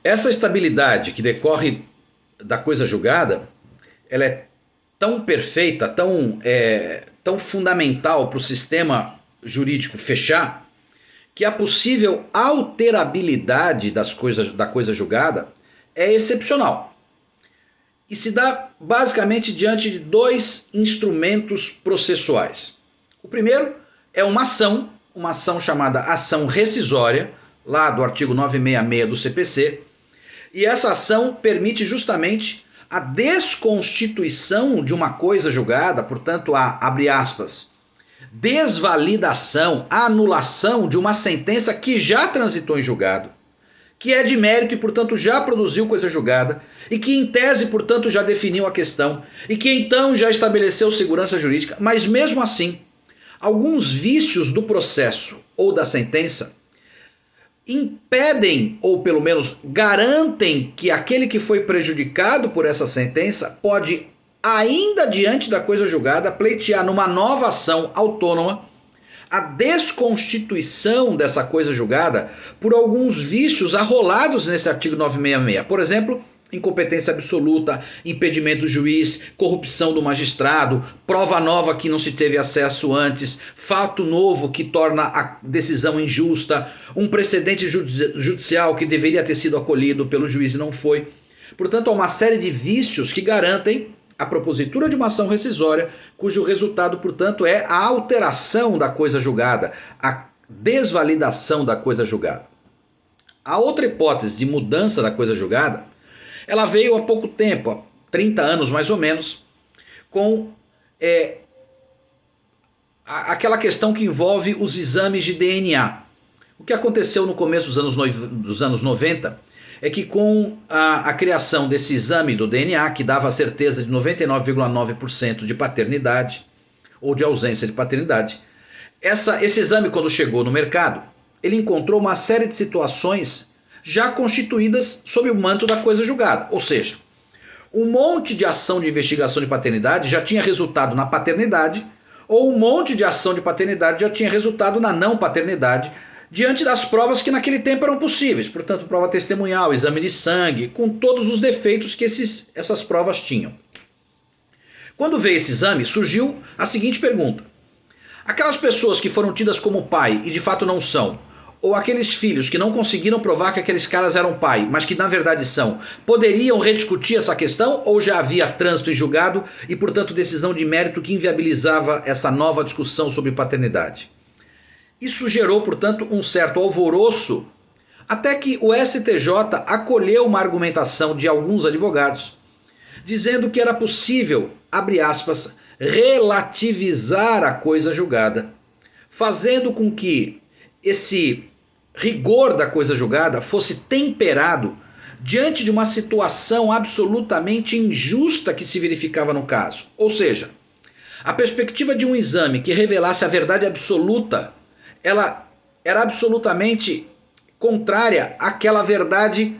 Essa estabilidade que decorre da coisa julgada, ela é tão perfeita, tão fundamental para o sistema jurídico fechar, que a possível alterabilidade da coisa julgada é excepcional. E se dá basicamente diante de dois instrumentos processuais. O primeiro é uma ação chamada ação rescisória, lá do artigo 966 do CPC, e essa ação permite justamente a desconstituição de uma coisa julgada, portanto, abre aspas, desvalidação, anulação de uma sentença que já transitou em julgado, que é de mérito e, portanto, já produziu coisa julgada, e que, em tese, portanto, já definiu a questão, e que, então, já estabeleceu segurança jurídica, mas, mesmo assim, alguns vícios do processo ou da sentença impedem, ou pelo menos garantem, que aquele que foi prejudicado por essa sentença pode, ainda diante da coisa julgada, pleitear numa nova ação autônoma a desconstituição dessa coisa julgada por alguns vícios arrolados nesse artigo 966. Por exemplo, incompetência absoluta, impedimento do juiz, corrupção do magistrado, prova nova que não se teve acesso antes, fato novo que torna a decisão injusta, um precedente judicial que deveria ter sido acolhido pelo juiz e não foi. Portanto, há uma série de vícios que garantem a propositura de uma ação rescisória, cujo resultado, portanto, é a alteração da coisa julgada, a desvalidação da coisa julgada. A outra hipótese de mudança da coisa julgada, ela veio há pouco tempo, há 30 anos mais ou menos, com aquela questão que envolve os exames de DNA. O que aconteceu no começo dos anos 90 é que com a criação desse exame do DNA, que dava a certeza de 99,9% de paternidade ou de ausência de paternidade, esse exame, quando chegou no mercado, ele encontrou uma série de situações já constituídas sob o manto da coisa julgada. Ou seja, um monte de ação de investigação de paternidade já tinha resultado na paternidade, ou um monte de ação de paternidade já tinha resultado na não paternidade, diante das provas que naquele tempo eram possíveis. Portanto, prova testemunhal, exame de sangue, com todos os defeitos que essas provas tinham. Quando veio esse exame, surgiu a seguinte pergunta: aquelas pessoas que foram tidas como pai e de fato não são, ou aqueles filhos que não conseguiram provar que aqueles caras eram pai, mas que na verdade são, poderiam rediscutir essa questão, ou já havia trânsito em julgado e, portanto, decisão de mérito que inviabilizava essa nova discussão sobre paternidade? Isso gerou, portanto, um certo alvoroço, até que o STJ acolheu uma argumentação de alguns advogados, dizendo que era possível, abre aspas, relativizar a coisa julgada, fazendo com que esse rigor da coisa julgada fosse temperado diante de uma situação absolutamente injusta que se verificava no caso. Ou seja, a perspectiva de um exame que revelasse a verdade absoluta, ela era absolutamente contrária àquela verdade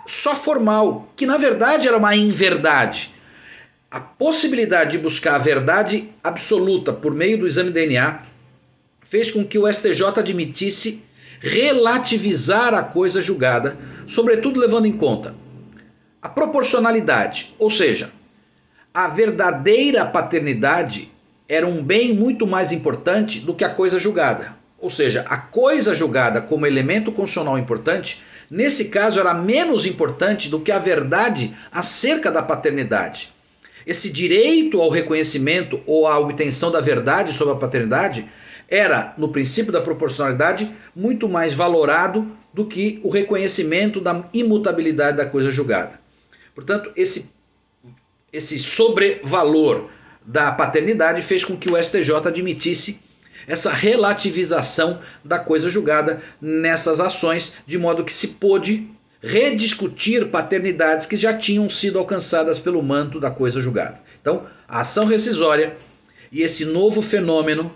só formal, que na verdade era uma inverdade. A possibilidade de buscar a verdade absoluta por meio do exame de DNA fez com que o STJ admitisse relativizar a coisa julgada, sobretudo levando em conta a proporcionalidade, ou seja, a verdadeira paternidade era um bem muito mais importante do que a coisa julgada. Ou seja, a coisa julgada como elemento constitucional importante, nesse caso era menos importante do que a verdade acerca da paternidade. Esse direito ao reconhecimento ou à obtenção da verdade sobre a paternidade era, no princípio da proporcionalidade, muito mais valorado do que o reconhecimento da imutabilidade da coisa julgada. Portanto, esse sobrevalor da paternidade fez com que o STJ admitisse essa relativização da coisa julgada nessas ações, de modo que se pôde rediscutir paternidades que já tinham sido alcançadas pelo manto da coisa julgada. Então, a ação rescisória e esse novo fenômeno,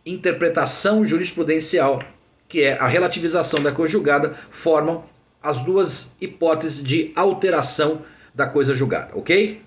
interpretação jurisprudencial, que é a relativização da coisa julgada, formam as duas hipóteses de alteração da coisa julgada, ok?